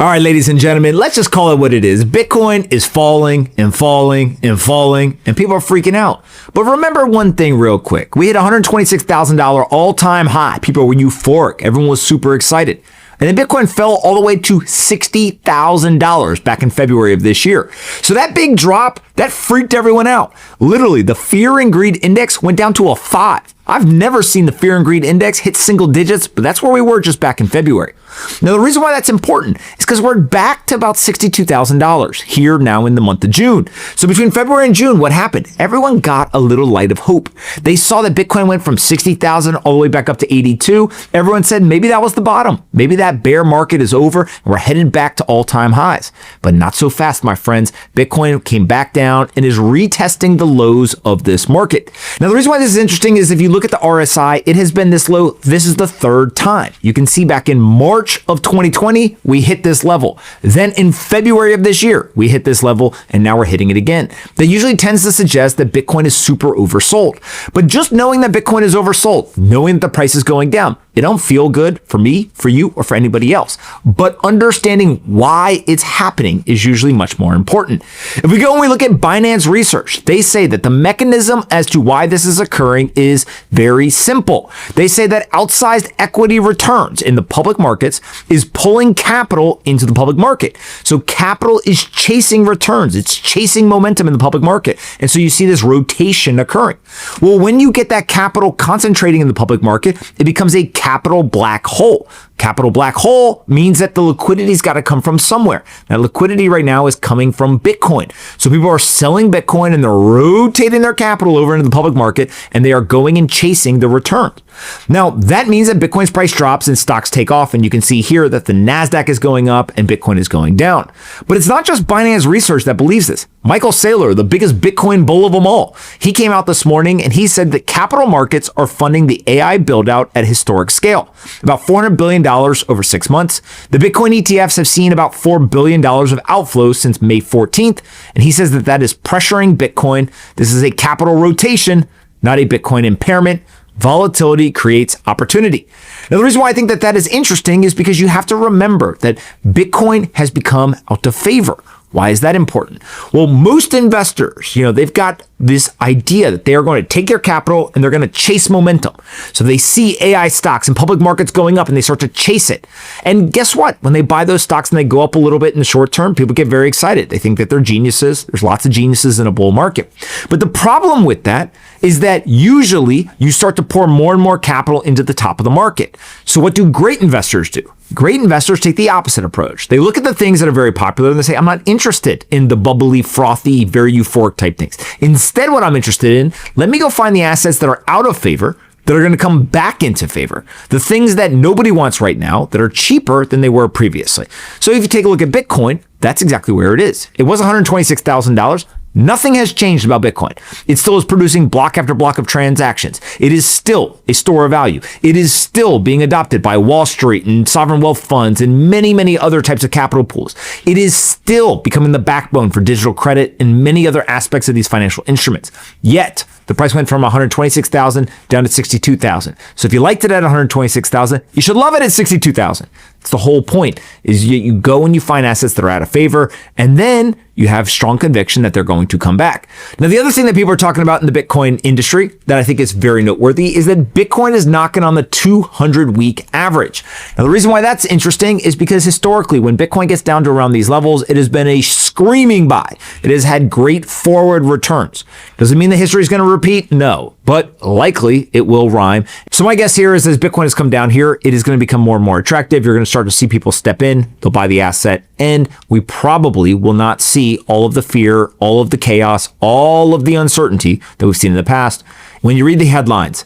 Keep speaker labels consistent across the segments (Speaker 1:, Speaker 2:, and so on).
Speaker 1: All right, ladies and gentlemen, let's just call it what it is. Bitcoin is falling and falling and falling, and people are freaking out. But remember one thing real quick. We hit $126,000 all-time high. People were euphoric. Everyone was super excited. And then Bitcoin fell all the way to $60,000 back in February of this year. So that big drop, that freaked everyone out. Literally, the fear and greed index went down to a 5. I've never seen the fear and greed index hit single digits, but that's where we were just back in February. Now, the reason why that's important is because we're back to about $62,000 here now in the month of June. So between February and June, what happened? Everyone got a little light of hope. They saw that Bitcoin went from 60,000 all the way back up to 82. Everyone said maybe that was the bottom. Maybe that bear market is over and we're headed back to all-time highs. But not so fast, my friends. Bitcoin came back down and is retesting the lows of this market. Now, the reason why this is interesting is if you look at the RSI, it has been this low. This is the third time. You can see back in March of 2020, we hit this level. Then in February of this year, we hit this level, and now we're hitting it again. That usually tends to suggest that Bitcoin is super oversold. But just knowing that Bitcoin is oversold, knowing that the price is going down, it don't feel good for me, for you, or for anybody else. But understanding why it's happening is usually much more important. If we go and we look at Binance research, they say that the mechanism as to why this is occurring is very simple. They say that outsized equity returns in the public markets is pulling capital into the public market. So capital is chasing returns. It's chasing momentum in the public market. And so you see this rotation occurring. Well, when you get that capital concentrating in the public market, it becomes a capital black hole. Capital black hole means that the liquidity's got to come from somewhere. That liquidity right now is coming from Bitcoin. So people are selling Bitcoin and they're rotating their capital over into the public market and they are going and chasing the returns. Now, that means that Bitcoin's price drops and stocks take off. And you can see here that the NASDAQ is going up and Bitcoin is going down. But it's not just Binance Research that believes this. Michael Saylor, the biggest Bitcoin bull of them all, he came out this morning and he said that capital markets are funding the AI build out at historic scale, about $400 billion over 6 months. The Bitcoin ETFs have seen about $4 billion of outflows since May 14th. And he says that that is pressuring Bitcoin. This is a capital rotation, not a Bitcoin impairment. Volatility creates opportunity. Now, the reason why I think that that is interesting is because you have to remember that Bitcoin has become out of favor. Why is that important? Well, most investors, they've got this idea that they are going to take their capital and they're going to chase momentum. So they see AI stocks and public markets going up and they start to chase it. And guess what? When they buy those stocks and they go up a little bit in the short term, people get very excited. They think that they're geniuses. There's lots of geniuses in a bull market. But the problem with that is that usually you start to pour more and more capital into the top of the market. So what do great investors do? Great investors take the opposite approach. They look at the things that are very popular and they say, I'm not interested in the bubbly, frothy, very euphoric type things. Instead, what I'm interested in, let me go find the assets that are out of favor, that are going to come back into favor. The things that nobody wants right now that are cheaper than they were previously. So if you take a look at Bitcoin, that's exactly where it is. It was $126,000. Nothing has changed about Bitcoin. It still is producing block after block of transactions. It is still a store of value. It is still being adopted by Wall Street and sovereign wealth funds and many, many other types of capital pools. It is still becoming the backbone for digital credit and many other aspects of these financial instruments. Yet, the price went from 126,000 down to 62,000. So if you liked it at 126,000, you should love it at 62,000. That's the whole point, is you go and you find assets that are out of favor, and then you have strong conviction that they're going to come back. Now, the other thing that people are talking about in the Bitcoin industry that I think is very noteworthy is that Bitcoin is knocking on the 200-week average. Now, the reason why that's interesting is because historically, when Bitcoin gets down to around these levels, it has been a screaming buy. It has had great forward returns. Does it mean the history is going to repeat? No, but likely it will rhyme. So my guess here is as Bitcoin has come down here, it is going to become more and more attractive. You're going to start to see people step in, they'll buy the asset, and we probably will not see all of the fear, all of the chaos, all of the uncertainty that we've seen in the past. When you read the headlines,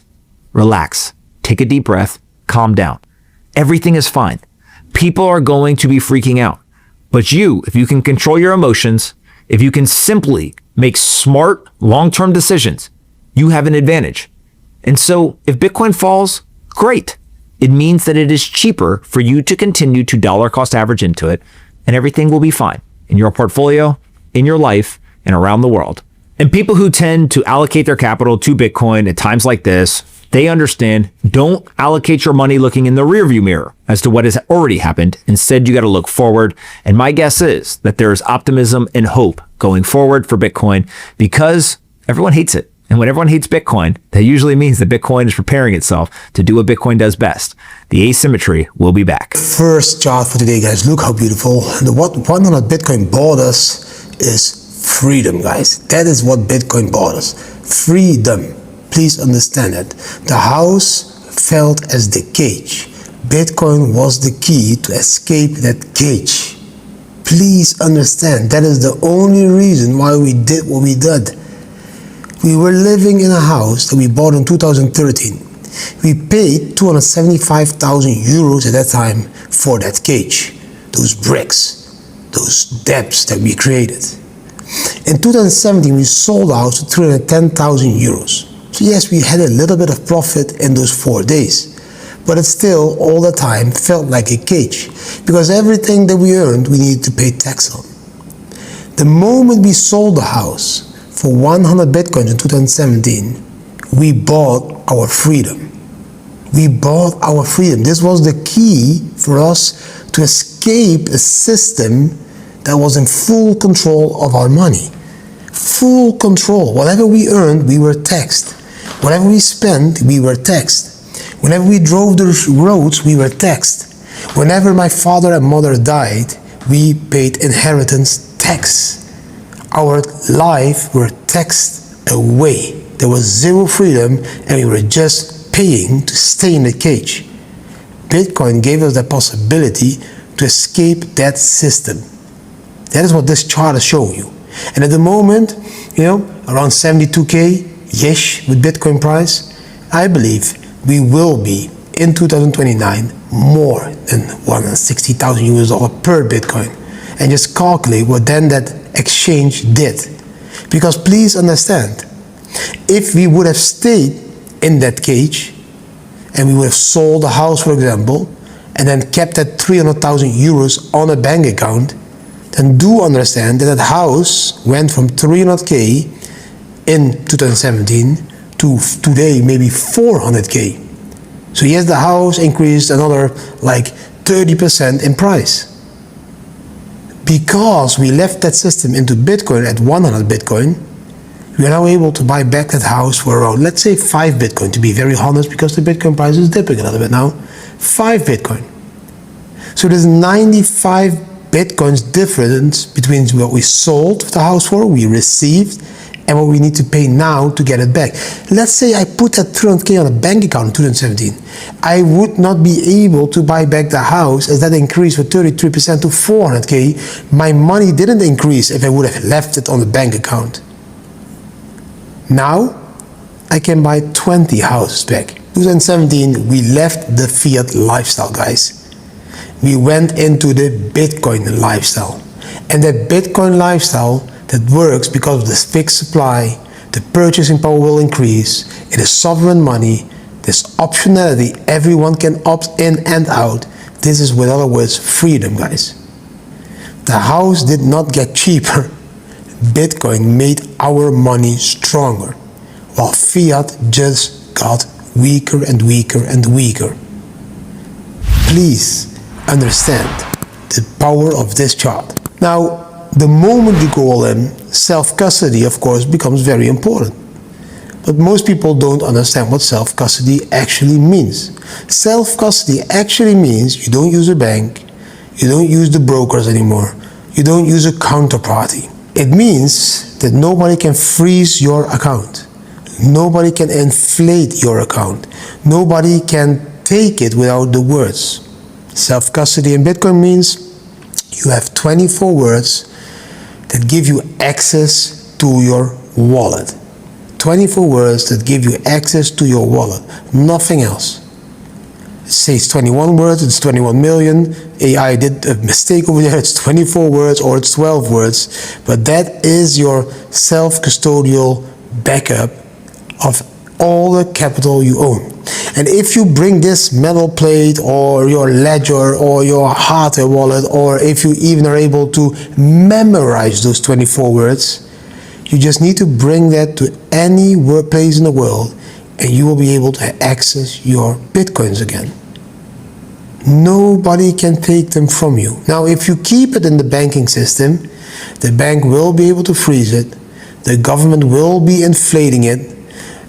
Speaker 1: relax, take a deep breath, calm down. Everything is fine. People are going to be freaking out. But you, if you can control your emotions, if you can simply make smart, long-term decisions, you have an advantage. And so if Bitcoin falls, great. It means that it is cheaper for you to continue to dollar cost average into it, and everything will be fine in your portfolio, in your life, and around the world. And people who tend to allocate their capital to Bitcoin at times like this, They understand, don't allocate your money looking in the rearview mirror as to what has already happened. Instead, you got to look forward. And my guess is that there is optimism and hope going forward for Bitcoin because everyone hates it. And when everyone hates Bitcoin, that usually means that Bitcoin is preparing itself to do what Bitcoin does best. The asymmetry will be back.
Speaker 2: First chart for today, guys. Look how beautiful. The what 100 Bitcoin bought us is freedom, guys. That is what Bitcoin bought us. Freedom. Please understand that. The house felt as the cage. Bitcoin was the key to escape that cage. Please understand, that is the only reason why we did what we did. We were living in a house that we bought in 2013. We paid 275,000 euros at that time for that cage, those bricks, those debts that we created. In 2017, we sold the house for 310,000 euros. So yes, we had a little bit of profit in those 4 days, but it still all the time felt like a cage because everything that we earned, we needed to pay tax on. The moment we sold the house for 100 Bitcoins in 2017, we bought our freedom. We bought our freedom. This was the key for us to escape a system that was in full control of our money. Full control. Whatever we earned, we were taxed. Whatever we spent, we were taxed. Whenever we drove the roads, we were taxed. Whenever my father and mother died, we paid inheritance tax. Our life were taxed away. There was zero freedom and we were just paying to stay in the cage. Bitcoin gave us the possibility to escape that system. That is what this chart is showing you. And at the moment, around 72K-ish with Bitcoin price, I believe we will be in 2029 more than $160,000 per Bitcoin. And just calculate what then that exchange did. Because please understand, if we would have stayed in that cage and we would have sold the house, for example, and then kept that 300,000 euros on a bank account, then do understand that that house went from 300K in 2017 to today maybe 400K. So yes, the house increased another like 30% in price. Because we left that system into Bitcoin at 100 Bitcoin, we are now able to buy back that house for around, let's say 5 Bitcoin, to be very honest, because the Bitcoin price is dipping a little bit now. 5 Bitcoin. So there's 95 Bitcoins difference between what we sold the house for, we received, and what we need to pay now to get it back. Let's say I put that 300K on a bank account in 2017. I would not be able to buy back the house as that increased from 33% to 400K. My money didn't increase if I would have left it on the bank account. Now, I can buy 20 houses back. 2017, we left the fiat lifestyle, guys. We went into the Bitcoin lifestyle. And that Bitcoin lifestyle that works because of this fixed supply, the purchasing power will increase, it is sovereign money, this optionality, everyone can opt in and out. This is, with other words, freedom, guys. The house did not get cheaper. Bitcoin made our money stronger, while fiat just got weaker and weaker and weaker. Please understand the power of this chart. Now, the moment you go all in, self-custody, of course, becomes very important. But most people don't understand what self-custody actually means. Self-custody actually means you don't use a bank, you don't use the brokers anymore, you don't use a counterparty. It means that nobody can freeze your account. Nobody can inflate your account. Nobody can take it without the words. Self-custody in Bitcoin means you have 24 words that give you access to your wallet. 24 words that give you access to your wallet. Nothing else. It says 21 words, it's 21 million. AI did a mistake over there, it's 24 words or it's 12 words. But that is your self-custodial backup of all the capital you own. And if you bring this metal plate or your ledger or your hardware wallet, or if you even are able to memorize those 24 words, you just need to bring that to any workplace in the world, and you will be able to access your Bitcoins again. Nobody can take them from you. Now, if you keep it in the banking system, the bank will be able to freeze it, the government will be inflating it,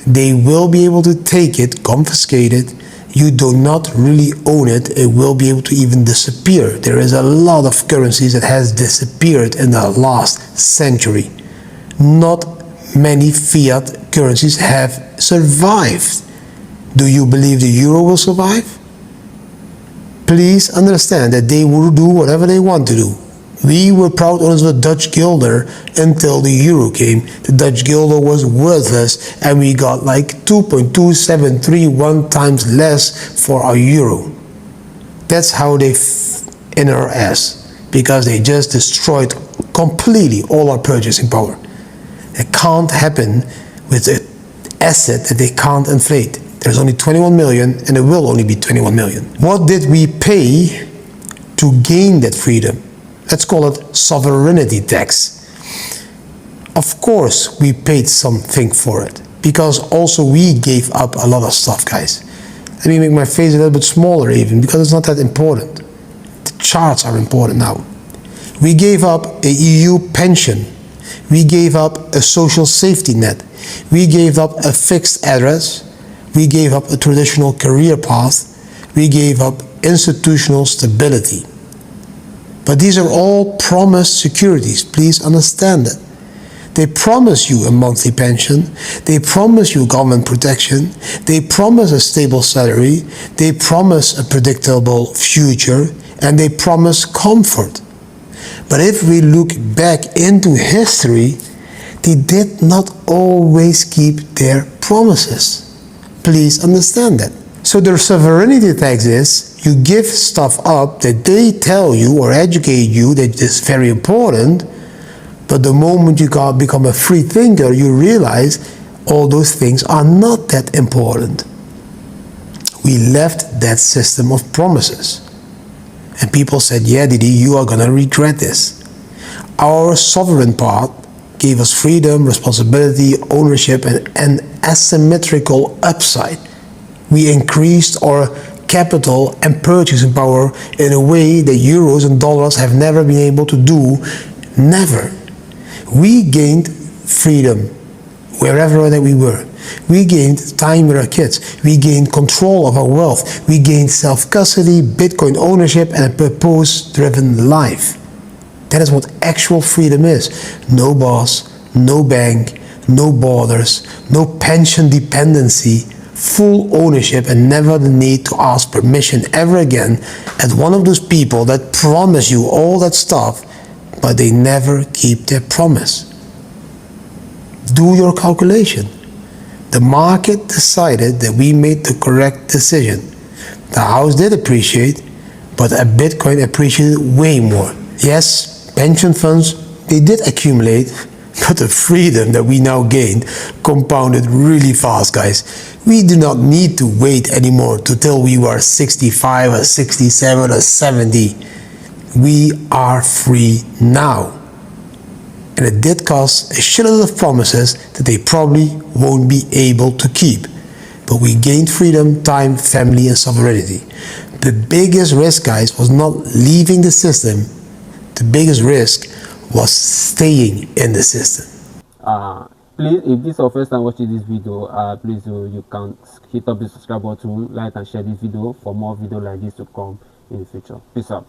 Speaker 2: they will be able to take it, confiscate it, you do not really own it, it will be able to even disappear. There is a lot of currencies that has disappeared in the last century. Not many fiat currencies have survived. Do you believe the euro will survive? Please understand that they will do whatever they want to do. We were proud owners of the Dutch guilder until the euro came. The Dutch guilder was worthless and we got like 2.2731 times less for our euro. That's how they in our ass, because they just destroyed completely all our purchasing power. It can't happen with an asset that they can't inflate. There's only 21 million and it will only be 21 million. What did we pay to gain that freedom? Let's call it sovereignty tax. Of course we paid something for it, because also we gave up a lot of stuff, guys. Let me make my face a little bit smaller even, because it's not that important. The charts are important now. We gave up a EU pension. We gave up a social safety net. We gave up a fixed address. We gave up a traditional career path. We gave up institutional stability. But these are all promised securities. Please understand that. They promise you a monthly pension. They promise you government protection. They promise a stable salary. They promise a predictable future. And they promise comfort. But if we look back into history, they did not always keep their promises. Please understand that. So their sovereignty tax is, you give stuff up that they tell you or educate you that is very important, but the moment you become a free thinker, you realize all those things are not that important. We left that system of promises. And people said, yeah, Didi, you are gonna regret this. Our sovereign part gave us freedom, responsibility, ownership, and an asymmetrical upside. We increased our capital and purchasing power in a way that euros and dollars have never been able to do. Never. We gained freedom wherever that we were. We gained time with our kids. We gained control of our wealth. We gained self-custody, Bitcoin ownership, and a purpose-driven life. That is what actual freedom is. No boss, no bank, no borders, no pension dependency, full ownership, and never the need to ask permission ever again at one of those people that promise you all that stuff, but they never keep their promise. Do your calculation. The market decided that we made the correct decision. The house did appreciate, but a Bitcoin appreciated way more. Yes, pension funds, they did accumulate, but the freedom that we now gained compounded really fast, guys. We do not need to wait anymore till we were 65 or 67 or 70. We are free now. And it did cost a shitload of promises that they probably won't be able to keep. But we gained freedom, time, family, and sovereignty. The biggest risk, guys, was not leaving the system. The biggest risk was staying in the system.
Speaker 3: Please, if this is your first time watching this video, please you can hit up the subscribe button, like and share this video for more videos like this to come in the future. Peace out.